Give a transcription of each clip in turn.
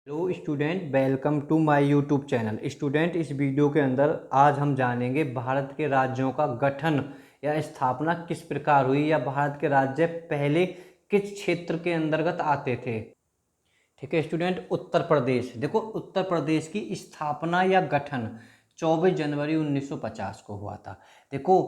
Hello student, welcome to my YouTube channel. Student, इस video के अंदर आज हम जानेंगे भारत के राज्यों का गठन या स्थापना किस प्रकार हुई, या भारत के राज्य पहले किस क्षेत्र के अंतर्गत आते थे। ठीक है स्टूडेंट, उत्तर प्रदेश। देखो, उत्तर प्रदेश की स्थापना या गठन 24 जनवरी 1950 को हुआ था। देखो,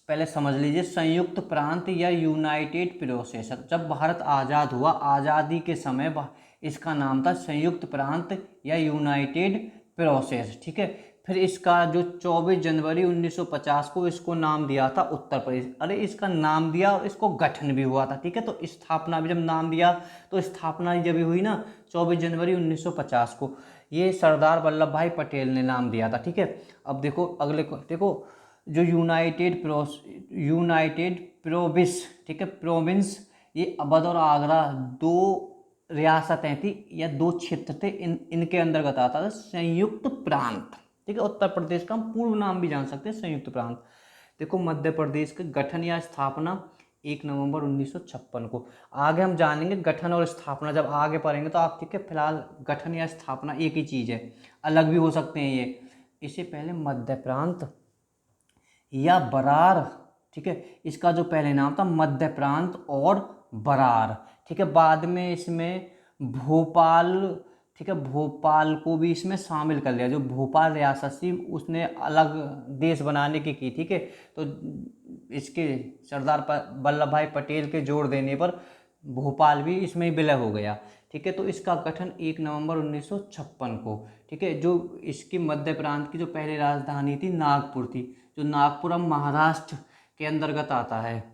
पहले समझ लीजिए, संयुक्त प्रांत या यूनाइटेड प्रोसेसर। जब भारत आज़ाद हुआ, आज़ादी के समय इसका नाम था संयुक्त प्रांत या यूनाइटेड प्रोसेस। ठीक है, फिर इसका जो 24 जनवरी 1950 को इसको नाम दिया था उत्तर प्रदेश। अरे, इसका नाम दिया और इसको गठन भी हुआ था। ठीक है, तो स्थापना भी जब नाम दिया तो स्थापना जब हुई ना 24 जनवरी 1950 को, ये सरदार वल्लभ भाई पटेल ने नाम दिया था। ठीक है, अब देखो अगले को देखो, जो यूनाइटेड प्रोविंस, ठीक है, प्रोविंस, ये अवध और आगरा दो रियासतें थी या दो क्षेत्र थे, इनके अंतर्गत आता था संयुक्त प्रांत। ठीक है, उत्तर प्रदेश का हम पूर्व नाम भी जान सकते हैं संयुक्त प्रांत। देखो, मध्य प्रदेश के गठन या स्थापना 1 नवंबर 1956 को। आगे हम जानेंगे गठन और स्थापना, जब आगे पढ़ेंगे तो आप। ठीक है, फिलहाल गठन या स्थापना एक ही चीज़ है, अलग भी हो सकते हैं ये। इससे पहले मध्य प्रांत या बरार, ठीक है, इसका जो पहले नाम था मध्य प्रांत और बरार। ठीक है, बाद में इसमें भोपाल, ठीक है, भोपाल को भी इसमें शामिल कर लिया। जो भोपाल रियासत थी उसने अलग देश बनाने की। ठीक है, तो इसके सरदार वल्लभ भाई पटेल के जोड़ देने पर भोपाल भी इसमें विलय हो गया। ठीक है, तो इसका गठन 1 नवंबर 1956 को। ठीक है, जो इसकी मध्य प्रांत की जो पहली राजधानी थी नागपुर थी, जो नागपुर अब महाराष्ट्र के अंतर्गत आता है।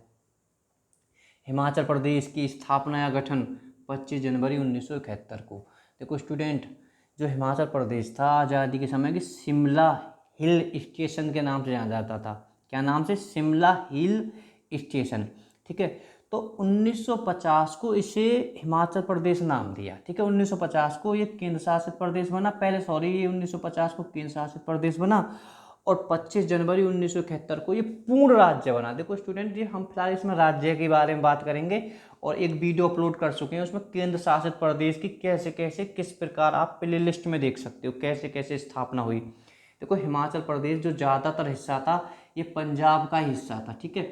हिमाचल प्रदेश की स्थापना या गठन 25 जनवरी 1971 को। देखो स्टूडेंट, जो हिमाचल प्रदेश था आज़ादी के समय की शिमला हिल स्टेशन के नाम से जाना जाता था। क्या नाम से? Shimla hill station. ठीक है, तो 1950 को इसे हिमाचल प्रदेश नाम दिया। ठीक है, 1950 को ये केंद्र शासित प्रदेश बना। पहले सॉरी, ये 1950 को केंद्र शासित प्रदेश बना और 25 जनवरी 1971 को ये पूर्ण राज्य बना। देखो स्टूडेंट, ये हम फिलहाल इसमें राज्य के बारे में बात करेंगे और एक वीडियो अपलोड कर चुके हैं, उसमें केंद्र शासित प्रदेश की कैसे कैसे किस प्रकार आप प्ले लिस्ट में देख सकते हो कैसे कैसे स्थापना हुई। देखो, हिमाचल प्रदेश जो ज़्यादातर हिस्सा था ये पंजाब का हिस्सा था। ठीक है,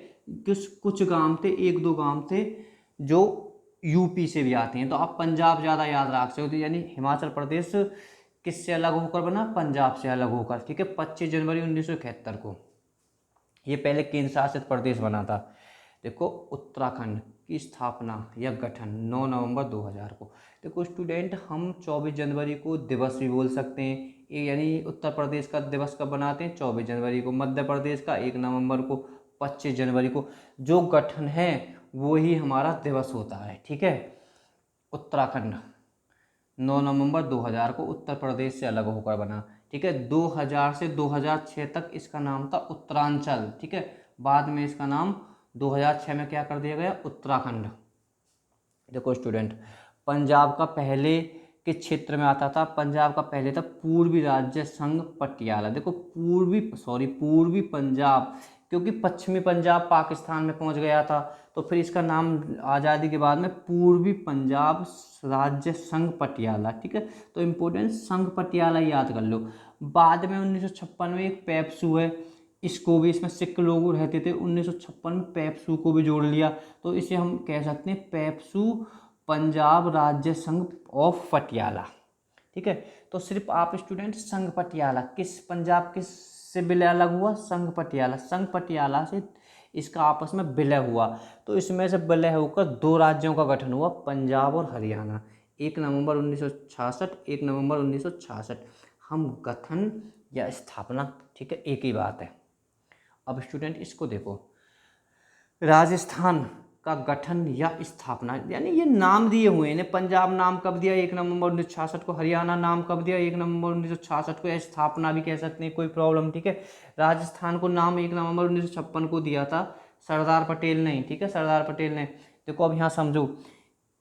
कुछ गांव थे, एक दो गांव थे जो यूपी से भी आते हैं, तो आप पंजाब ज़्यादा याद रख सकते हो। यानी हिमाचल प्रदेश किससे अलग होकर बना? पंजाब से अलग होकर। ठीक है, 25 जनवरी 1971 को ये पहले केंद्र शासित प्रदेश बना था। देखो, उत्तराखंड की स्थापना या गठन 9 नवंबर 2000 को। देखो स्टूडेंट, हम 24 जनवरी को दिवस भी बोल सकते हैं, यानी उत्तर प्रदेश का दिवस कब बनाते हैं? 24 जनवरी को। मध्य प्रदेश का 1 नवंबर को, 25 जनवरी को। जो गठन है वो ही हमारा दिवस होता है। ठीक है, उत्तराखंड 9 नवंबर 2000 को उत्तर प्रदेश से अलग होकर बना। ठीक है, 2000 से 2006 तक इसका नाम था उत्तरांचल। ठीक है, बाद में इसका नाम 2006 में क्या कर दिया गया? उत्तराखंड। देखो स्टूडेंट, पंजाब का पहले किस क्षेत्र में आता था? पंजाब का पहले था पूर्वी राज्य संघ पटियाला। देखो, पूर्वी पंजाब, क्योंकि पश्चिमी पंजाब पाकिस्तान में पहुंच गया था, तो फिर इसका नाम आज़ादी के बाद में पूर्वी पंजाब राज्य संघ पटियाला। ठीक है, तो इम्पोर्टेंट संघ पटियाला याद कर लो। बाद में 1956 में एक पेप्सू है, इसको भी, इसमें सिख लोग रहते थे, 1956 में पेप्सू को भी जोड़ लिया, तो इसे हम कह सकते हैं पेप्सू पंजाब राज्य संघ ऑफ पटियाला। ठीक है, तो सिर्फ आप स्टूडेंट संघ पटियाला किस पंजाब किस से विलय अलग हुआ? संघ पटियाला। संघ पटियाला से इसका आपस में विलय हुआ, तो इसमें से विलय होकर दो राज्यों का गठन हुआ, पंजाब और हरियाणा। 1 नवंबर 1966, 1 नवंबर 1966। हम गठन या स्थापना, ठीक है, एक ही बात है। अब स्टूडेंट इसको देखो, राजस्थान का गठन या स्थापना, यानी ये नाम दिए हुए हैं। पंजाब नाम कब दिया? 1 नवंबर 1966 को। हरियाणा नाम कब दिया? 1 नवंबर 1966 को। स्थापना भी कह सकते हैं, कोई प्रॉब्लम। ठीक है, राजस्थान को नाम 1 नवंबर 1956 को दिया था सरदार पटेल ने। ठीक है, सरदार पटेल ने। देखो, अब यहाँ समझो,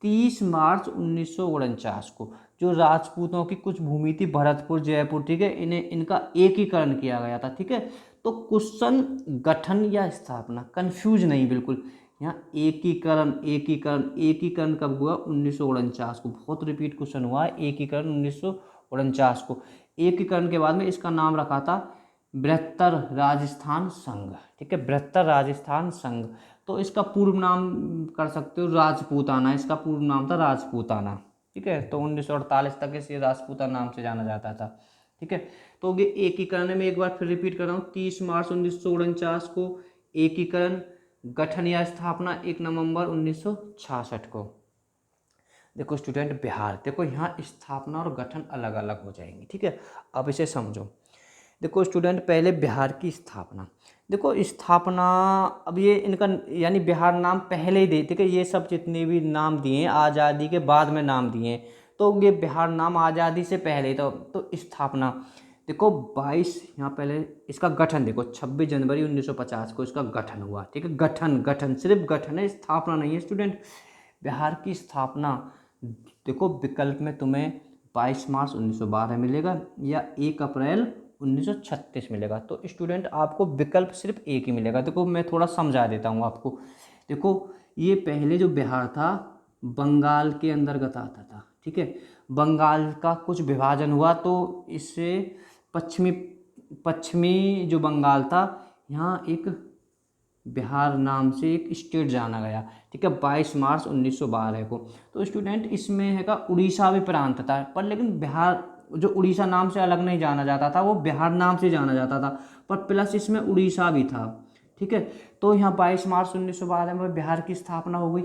30 मार्च 1949 को जो राजपूतों की कुछ भूमि थी भरतपुर, जयपुर, ठीक है, इनका एकीकरण किया गया था। ठीक है, तो क्वेश्चन गठन या स्थापना, कंफ्यूज नहीं बिल्कुल, यहाँ एकीकरण एकीकरण एकीकरण कब हुआ? 1949 को। बहुत रिपीट क्वेश्चन हुआ है, एकीकरण 1949 को। एकीकरण के बाद में इसका नाम रखा था बृहत्तर राजस्थान संघ, ठीक है, बृहत्तर राजस्थान संघ। तो इसका पूर्व नाम कर सकते हो राजपूताना, इसका पूर्व नाम था राजपूताना, ठीक है। तो 1948 तक इसे राजपूताना नाम से जाना जाता था, ठीक है। तो ये एकीकरण में एक बार फिर रिपीट कर रहा हूँ, 30 मार्च 1949 को एकीकरण, गठन या स्थापना 1 नवंबर 1966 को। देखो स्टूडेंट बिहार, देखो यहाँ स्थापना और गठन अलग अलग हो जाएंगे, ठीक है। अब इसे समझो। देखो स्टूडेंट पहले बिहार की स्थापना, देखो स्थापना, अब ये इनका यानी बिहार नाम पहले ही दे, ठीक है। ये सब जितने भी नाम दिए हैं आज़ादी के बाद में नाम दिए हैं, तो ये बिहार नाम आज़ादी से पहले तो स्थापना देखो 22, यहाँ पहले इसका गठन देखो 26 जनवरी 1950 को इसका गठन हुआ, ठीक है। गठन गठन सिर्फ गठन है, स्थापना नहीं है स्टूडेंट। बिहार की स्थापना देखो विकल्प में तुम्हें 22 मार्च 1912 मिलेगा या 1 अप्रैल 1936 मिलेगा। तो स्टूडेंट आपको विकल्प सिर्फ एक ही मिलेगा। देखो मैं थोड़ा समझा देता हूँ आपको। देखो ये पहले जो बिहार था बंगाल के अंतर्गत आता था, ठीक है। बंगाल का कुछ विभाजन हुआ तो इससे पश्चिमी पश्चिमी जो बंगाल था, यहाँ एक बिहार नाम से एक स्टेट जाना गया, ठीक है, 22 मार्च 1912 को। तो स्टूडेंट इसमें है का उड़ीसा भी प्रांत था, पर लेकिन बिहार जो उड़ीसा नाम से अलग नहीं जाना जाता था, वो बिहार नाम से जाना जाता था, पर प्लस इसमें उड़ीसा भी था, ठीक है। तो यहाँ 22 मार्च 1912 में बिहार की स्थापना हो गई,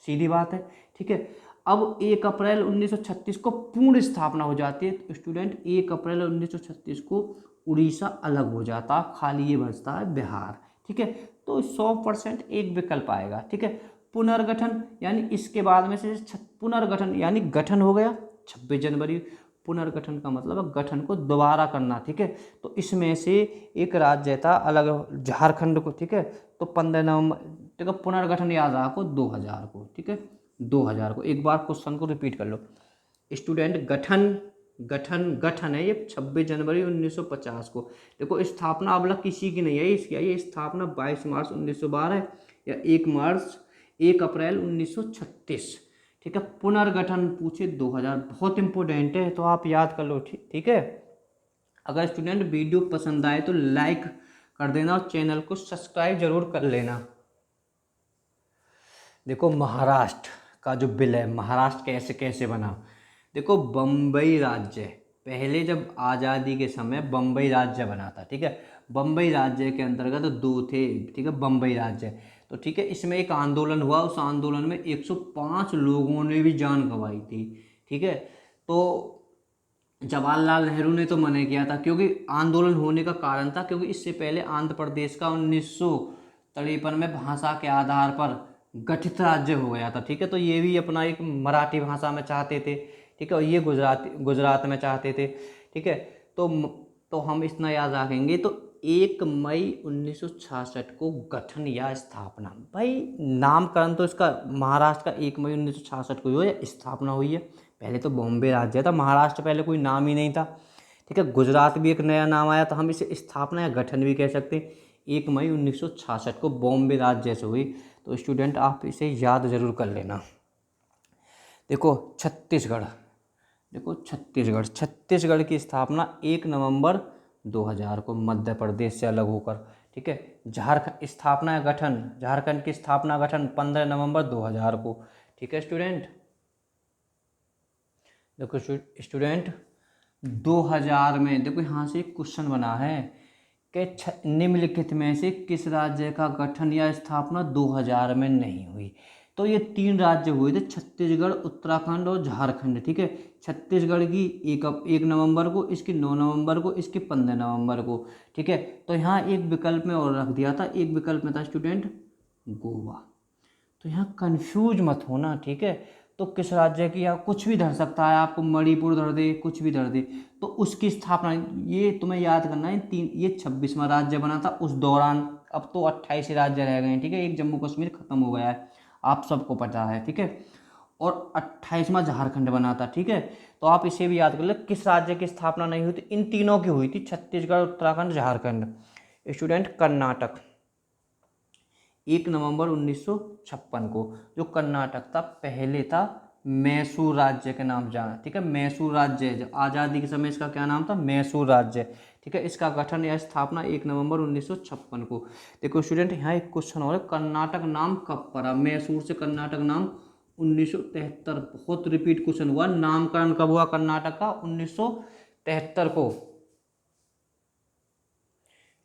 सीधी बात है, ठीक है। अब 1 अप्रैल 1936 को पूर्ण स्थापना हो जाती है। तो स्टूडेंट 1 अप्रैल 1936 को उड़ीसा अलग हो जाता, खाली ये बचता है बिहार, ठीक है। तो 100% एक विकल्प आएगा, ठीक है। पुनर्गठन यानी इसके बाद में से पुनर्गठन यानी गठन हो गया 26 जनवरी, पुनर्गठन का मतलब है गठन को दोबारा करना, ठीक है। तो इसमें से एक राज्य था अलग झारखंड को, ठीक है। तो 15 नवंबर, ठीक है, पुनर्गठन याद रखो 2000 को, ठीक है, 2000 को। एक बार क्वेश्चन को रिपीट कर लो स्टूडेंट। गठन गठन गठन है ये 26 जनवरी 1950 को। देखो स्थापना अब किसी की नहीं है, इसकी ये स्थापना 22 मार्च 1912 या 1 अप्रैल 1936, ठीक है। पुनर्गठन पूछे 2000, बहुत इंपॉर्टेंट है, तो आप याद कर लो, ठीक है। अगर स्टूडेंट वीडियो पसंद आए तो लाइक कर देना और चैनल को सब्सक्राइब जरूर कर लेना। देखो महाराष्ट्र का जो बिल है, महाराष्ट्र कैसे कैसे बना। देखो बम्बई राज्य, पहले जब आज़ादी के समय बम्बई राज्य बना था, ठीक है। बम्बई राज्य के अंतर्गत 2 थे, ठीक है, बम्बई राज्य। तो ठीक है, इसमें एक आंदोलन हुआ, उस आंदोलन में 105 लोगों ने भी जान गंवाई थी, ठीक है। तो जवाहरलाल नेहरू ने तो मना किया था, क्योंकि आंदोलन होने का कारण था क्योंकि इससे पहले आंध्र प्रदेश का 1953 में भाषा के आधार पर गठित राज्य हो गया था, ठीक है। तो ये भी अपना एक मराठी भाषा में चाहते थे, ठीक है, और ये गुजरात में चाहते थे, ठीक है। तो हम इतना याद रखेंगे। तो 1 मई 1966 को गठन या स्थापना, भाई नामकरण तो इसका महाराष्ट्र का 1 मई 1966 को हुआ है, स्थापना हुई है। पहले तो बॉम्बे राज्य था, महाराष्ट्र पहले कोई नाम ही नहीं था, ठीक है। गुजरात भी एक नया नाम आया, तो हम इसे स्थापना या गठन भी कह सकते हैं। 1 मई 1966 को बॉम्बे राज्य से हुई। तो स्टूडेंट आप इसे याद जरूर कर लेना। देखो छत्तीसगढ़, देखो छत्तीसगढ़ की स्थापना 1 नवंबर 2000 को, मध्य प्रदेश से अलग होकर, ठीक है। झारखंड स्थापना या गठन, झारखंड की स्थापना गठन 15 नवंबर 2000 को, ठीक है स्टूडेंट। देखो स्टूडेंट 2000 में देखो यहाँ से एक क्वेश्चन बना है कि निम्नलिखित में से किस राज्य का गठन या स्थापना 2000 में नहीं हुई। तो ये 3 राज्य हुए थे, छत्तीसगढ़, उत्तराखंड और झारखंड, ठीक है। छत्तीसगढ़ की 1 नवंबर को, इसकी 9 नवंबर को, इसकी 15 नवंबर को, ठीक है। तो यहाँ एक विकल्प में और रख दिया था, एक विकल्प में था स्टूडेंट गोवा। तो यहाँ कंफ्यूज मत होना, ठीक है। तो किस राज्य की, या कुछ भी धर सकता है, आपको मणिपुर धर दे, कुछ भी धर दे, तो उसकी स्थापना ये तुम्हें याद करना है। ये 26वां राज्य बना था उस दौरान। अब तो 28 राज्य रह गए हैं, ठीक है, एक जम्मू कश्मीर खत्म हो गया है, आप सबको पता है, ठीक है। और 28वां झारखंड बना था, ठीक है। तो आप इसे भी याद कर ले, किस राज्य की स्थापना नहीं हुई थी, इन तीनों की हुई थी, छत्तीसगढ़, उत्तराखंड, झारखंड। स्टूडेंट कर्नाटक, 1 नवंबर 1956 को। जो कर्नाटक था पहले था मैसूर राज्य के नाम जाना, ठीक है, मैसूर राज्य। जब आज़ादी के समय इसका क्या नाम था, मैसूर राज्य, ठीक है। इसका गठन या स्थापना 1 नवंबर 1956 को। देखो स्टूडेंट, यहाँ एक क्वेश्चन और है, कर्नाटक नाम कब पड़ा, मैसूर से कर्नाटक नाम 1973। बहुत रिपीट क्वेश्चन हुआ, नामकरण कब हुआ कर्नाटक का, 1973 को,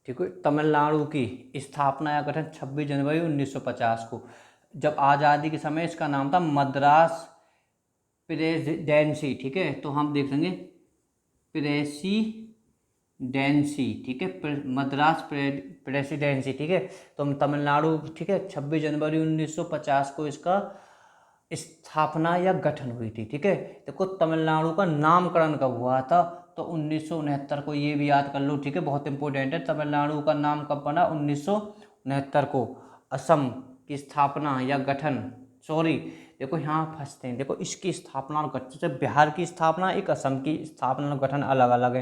ठीक है। तमिलनाडु की स्थापना या गठन 26 जनवरी 1950 को। जब आज़ादी के समय इसका नाम था मद्रास प्रेसिडेंसी, ठीक है। तो हम देख लेंगे प्रेसिडेंसी, ठीक है, मद्रास प्रेसिडेंसी, ठीक है। तो तमिलनाडु, ठीक है, 26 जनवरी 1950 को इसका स्थापना या गठन हुई थी, ठीक है। देखो तमिलनाडु का नामकरण कब हुआ था, तो 1969 को, ये भी याद कर लो, ठीक है, बहुत इंपॉर्टेंट है। तमिलनाडु का नाम कब बना, 1969 को। असम की स्थापना या गठन, सॉरी देखो यहाँ फंसते हैं, देखो इसकी स्थापना और गठन, जैसे बिहार की स्थापना एक, असम की स्थापना और गठन अलग अलग है,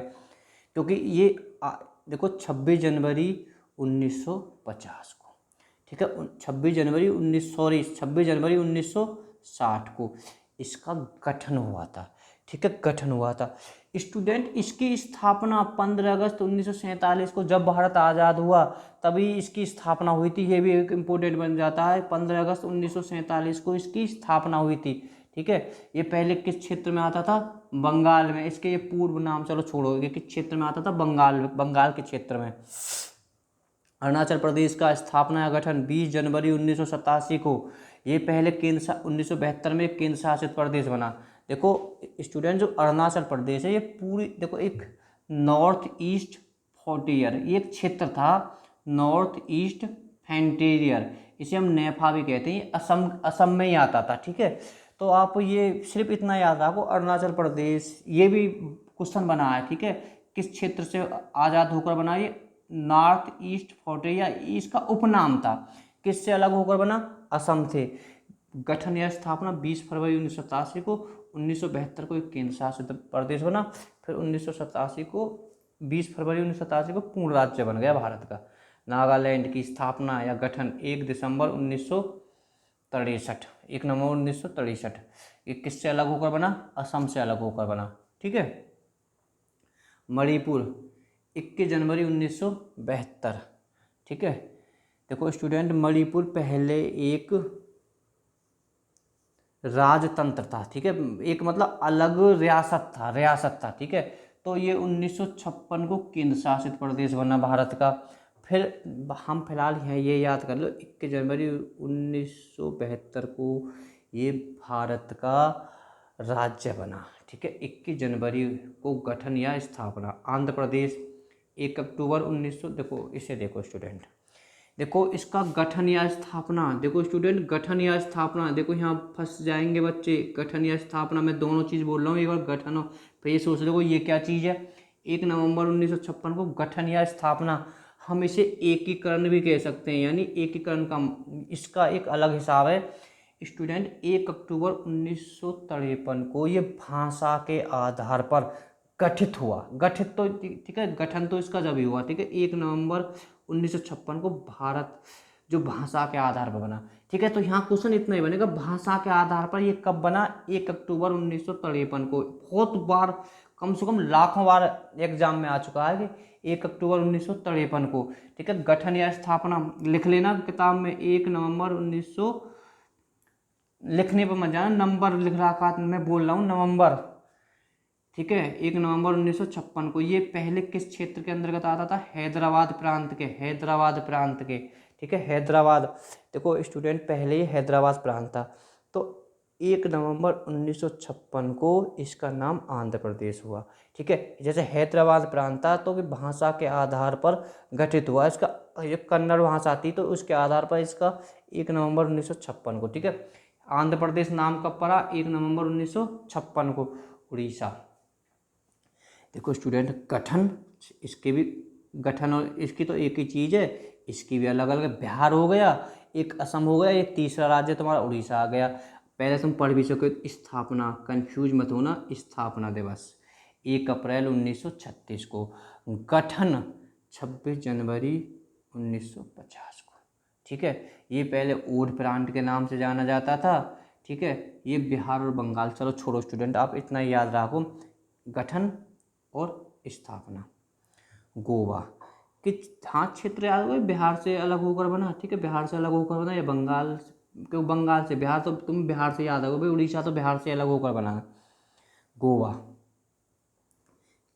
क्योंकि ये देखो 26 जनवरी 1950 को, ठीक है, 26 जनवरी 1960 को इसका गठन हुआ था, ठीक है, गठन हुआ था। स्टूडेंट, इसकी स्थापना 15 अगस्त 1947 को, जब भारत आज़ाद हुआ तभी इसकी स्थापना हुई थी। ये भी एक इम्पोर्टेंट बन जाता है, 15 अगस्त 1947 को इसकी स्थापना हुई थी, ठीक है। ये पहले किस क्षेत्र में आता था, बंगाल में। इसके ये पूर्व नाम चलो छोड़ो, ये किस क्षेत्र में आता था, बंगाल के क्षेत्र में। अरुणाचल प्रदेश का स्थापना या गठन 20 जनवरी 1987 को। ये पहले 1972 में केंद्र शासित प्रदेश बना। देखो स्टूडेंट, जो अरुणाचल प्रदेश है ये पूरी, देखो एक नॉर्थ ईस्ट फ्रंटियर, ये एक क्षेत्र था, नॉर्थ ईस्ट फ्रंटियर, इसे हम नेफा भी कहते हैं। असम में ही आता था, ठीक है। तो आप ये सिर्फ इतना याद रखो, अरुणाचल प्रदेश, ये भी क्वेश्चन बना है, ठीक है, किस क्षेत्र से आज़ाद होकर बना, ये नॉर्थ ईस्ट फ्रंटियर, इसका उपनाम था। किससे अलग होकर बना, असम से। गठन या स्थापना 20 फरवरी 1987 को। 1972 को एक केंद्र शासित प्रदेश बना। फिर 1987 को, 20 फरवरी 1987 को पूर्ण राज्य बन गया भारत का। नागालैंड की स्थापना या गठन 1 दिसंबर 1963, 1 नवंबर 1963। ये किससे अलग होकर बना, असम से अलग होकर बना, ठीक है। मणिपुर 21 जनवरी 1972, ठीक है। देखो स्टूडेंट, मणिपुर पहले एक राजतंत्र था, ठीक है, एक मतलब अलग रियासत था, ठीक है। तो ये 1956 को केंद्र शासित प्रदेश बना भारत का। फिर हम फिलहाल हैं, ये याद कर लो, 21 जनवरी 1972 को ये भारत का राज्य बना, ठीक है। 21 जनवरी को गठन या स्थापना। आंध्र प्रदेश 1 अक्टूबर 1900, देखो इसे देखो स्टूडेंट, देखो इसका गठन या स्थापना, देखो स्टूडेंट, गठन या स्थापना, देखो यहाँ फंस जाएंगे बच्चे, गठन या स्थापना, मैं दोनों चीज़ बोल रहा हूँ, एक बार गठन और फिर ये सोच लो ये क्या चीज़ है। 1 नवंबर 1956 को गठन या स्थापना, हम इसे एकीकरण भी कह सकते हैं, यानी एकीकरण का इसका एक अलग हिसाब है। स्टूडेंट, 1 अक्टूबर 1953 को ये भाषा के आधार पर गठित हुआ, गठित तो ठीक है, गठन तो इसका जब ही हुआ, ठीक है, 1 नवंबर 1956 को भारत जो भाषा के आधार पर बना, ठीक है। तो यहाँ क्वेश्चन इतना ही बनेगा, भाषा के आधार पर ये कब बना, 1 अक्टूबर 1953 को। बहुत बार, कम से कम लाखों बार एग्जाम में आ चुका है कि 1 अक्टूबर 1953 को, ठीक है। गठन या स्थापना लिख लेना किताब में, 1 नवंबर 1900, लिखने पर मत जाना, नंबर लिख रहा था, मैं बोल रहा हूँ नवंबर, ठीक है। 1 नवंबर 1956 को। ये पहले किस क्षेत्र के अंतर्गत आता था, हैदराबाद प्रांत के, हैदराबाद प्रांत के, ठीक है, हैदराबाद। देखो स्टूडेंट, पहले ये हैदराबाद प्रांत था। तो 1 नवंबर 1956 को इसका नाम आंध्र प्रदेश हुआ, ठीक है। जैसे हैदराबाद प्रांत था तो भाषा के आधार पर गठित हुआ, इसका ये कन्नड़ भाषा थी तो उसके आधार पर इसका 1 नवंबर 1956 को, ठीक है। आंध्र प्रदेश नाम कब पड़ा, 1 नवंबर 1956 को। उड़ीसा, देखो स्टूडेंट, गठन, इसके भी गठन और इसकी तो एक ही चीज़ है, इसकी भी अलग अलग। बिहार हो गया, एक असम हो गया, एक तीसरा राज्य तुम्हारा उड़ीसा आ गया। पहले तुम पढ़ भी सको। स्थापना, कंफ्यूज मत होना, स्थापना दिवस 1 अप्रैल 1936 को। गठन 26 जनवरी 1950 को, ठीक है। ये पहले ओड प्रांत के नाम से जाना जाता था, ठीक है। ये बिहार और बंगाल, चलो छोड़ो स्टूडेंट, आप इतना ही याद रखो। गठन और स्थापना। गोवा किस, हाँ क्षेत्र याद हो, बिहार से अलग होकर बना, ठीक है, बिहार से अलग होकर बना, या बंगाल, क्यों बंगाल से, बिहार तो तुम बिहार से याद होगा भाई, उड़ीसा तो बिहार से अलग होकर बना। गोवा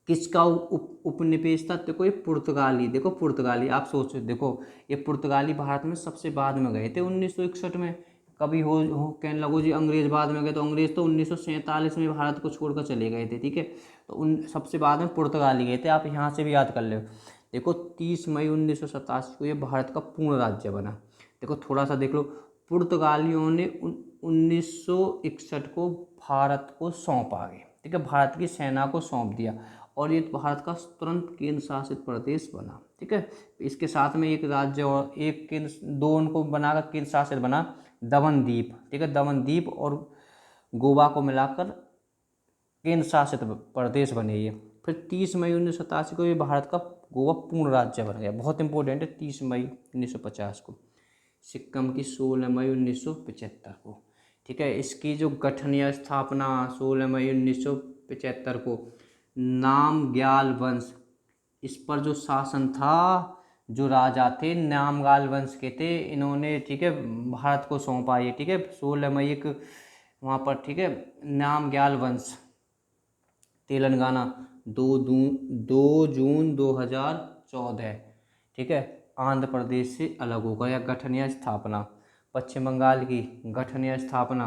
किसका उपनिवेश था? देखो ये पुर्तगाली, देखो पुर्तगाली, आप सोचो, देखो ये पुर्तगाली भारत में सबसे बाद में गए थे 1961 में। कभी हो कहने लगो जी अंग्रेज बाद में गए, तो अंग्रेज तो 1947 में भारत को छोड़कर चले गए थे, ठीक है। तो उन सबसे बाद में पुर्तगाली गए थे, आप यहाँ से भी याद कर लो। देखो 30 मई 1987 को ये भारत का पूर्ण राज्य बना। देखो थोड़ा सा देख लो, पुर्तगालियों ने 1961 को भारत को सौंपा गया, ठीक है, भारत की सेना को सौंप दिया, और ये भारत का तुरंत केंद्र शासित प्रदेश बना, ठीक है। इसके साथ में एक राज्य और एक केंद्र, दो उनको बनाकर केंद्र शासित बना, दमनदीप, ठीक है, दमनदीप और गोवा को मिलाकर केंद्र शासित प्रदेश बने ये। फिर 30 मई 1987 को ये भारत का गोवा पूर्ण राज्य बन गया, बहुत इंपॉर्टेंट है, 30 मई 1950 को। सिक्किम की 16 मई 1975 को, ठीक है। इसकी जो गठन या स्थापना 16 मई 1975 को, नामग्याल वंश, इस पर जो शासन था, जो राजा थे नामग्याल वंश के थे, इन्होंने, ठीक है, भारत को सौंपा ये, ठीक है, 16 मई एक वहाँ पर, ठीक है, नामग्याल वंश, तेलंगाना, 2 जून 2014, ठीक है। आंध्र प्रदेश से अलग होगा, या गठन या स्थापना। पश्चिम बंगाल की गठन या स्थापना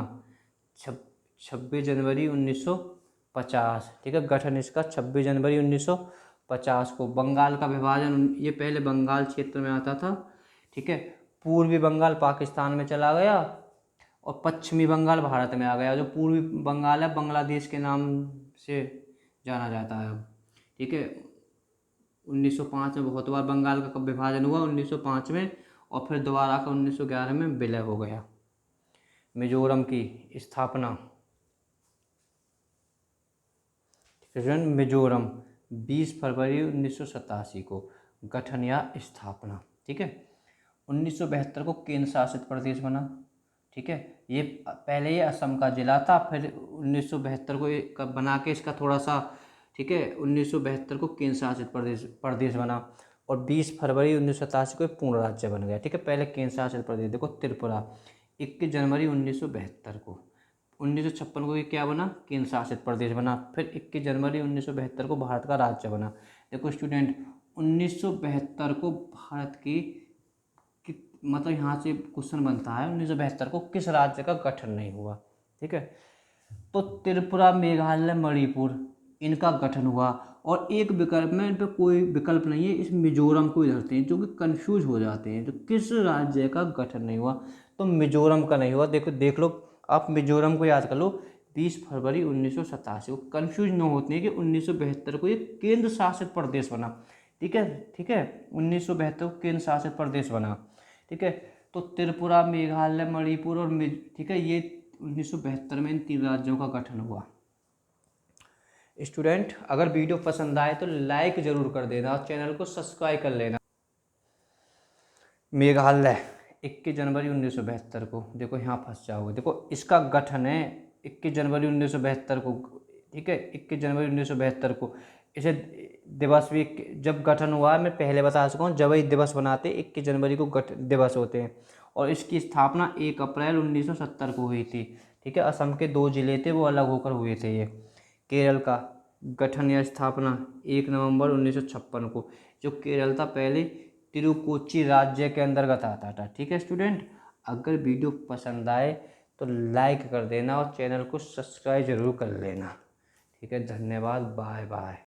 26 जनवरी 1950, ठीक है, गठन इसका 26 जनवरी 1950 को। बंगाल का विभाजन, ये पहले बंगाल क्षेत्र में आता था, ठीक है, पूर्वी बंगाल पाकिस्तान में चला गया, और पश्चिमी बंगाल भारत में आ गया। जो पूर्वी बंगाल है बांग्लादेश के नाम से जाना जाता है अब, ठीक है। 1905 में बहुत बार बंगाल का विभाजन हुआ, 1905 में, और फिर दोबारा का 1911 में विलय हो गया। मिजोरम की स्थापना, मिजोरम 20 फरवरी 1987 को, गठन या स्थापना, ठीक है। 1972 को केंद्र शासित प्रदेश बना, ठीक है। ये पहले ये असम का जिला था, फिर 1972 को ये बना के इसका थोड़ा सा, ठीक है, 1972 को केंद्र शासित प्रदेश बना, और 20 फरवरी 1987 को पूर्ण राज्य बन गया, ठीक है। पहले केंद्र शासित प्रदेश, देखो त्रिपुरा 21 जनवरी 1972 को, 1956 को ये क्या बना? केंद्र शासित प्रदेश बना। फिर 21 जनवरी 1972 को भारत का राज्य बना। देखो स्टूडेंट, 1972 को भारत की मतलब यहाँ से क्वेश्चन बनता है, 1972 को किस राज्य का गठन नहीं हुआ, ठीक है। तो त्रिपुरा, मेघालय, मणिपुर, इनका गठन हुआ, और एक विकल्प में, इन पर कोई विकल्प नहीं है, इस मिजोरम को ही धरते हैं, जो कि कंफ्यूज हो जाते हैं, तो किस राज्य का गठन नहीं हुआ, तो मिजोरम का नहीं हुआ। देखो देख लो, आप मिजोरम को याद कर लो, 20 फरवरी 1987 को। कंफ्यूज न होते हैं कि 1972 को ये केंद्र शासित प्रदेश बना, ठीक है, ठीक है, 1972 को केंद्र शासित प्रदेश बना, ठीक है। तो त्रिपुरा, मेघालय, मणिपुर और ठीक है, ये 1972 में इन 3 राज्यों का गठन हुआ। स्टूडेंट, अगर वीडियो पसंद आए तो लाइक जरूर कर देना और चैनल को सब्सक्राइब कर लेना। मेघालय 21 जनवरी 1972 को, देखो यहाँ फंस जाओगे, देखो इसका गठन है 21 जनवरी 1972 को, ठीक है, 21 जनवरी 1972 को। इसे दिवस भी जब गठन हुआ, मैं पहले बता चुका हूँ, जब ये दिवस बनाते 21 जनवरी को दिवस होते हैं, और इसकी स्थापना 1 अप्रैल 1970 को हुई थी, ठीक है। असम के 2 जिले थे, वो अलग होकर हुए थे ये। केरल का गठन या स्थापना 1 नवंबर 1956 को। जो केरल था पहले तिरुकोची राज्य के अंतर्गत आता था, ठीक है स्टूडेंट। अगर वीडियो पसंद आए तो लाइक कर देना और चैनल को सब्सक्राइब जरूर कर लेना, ठीक है। धन्यवाद, बाय बाय।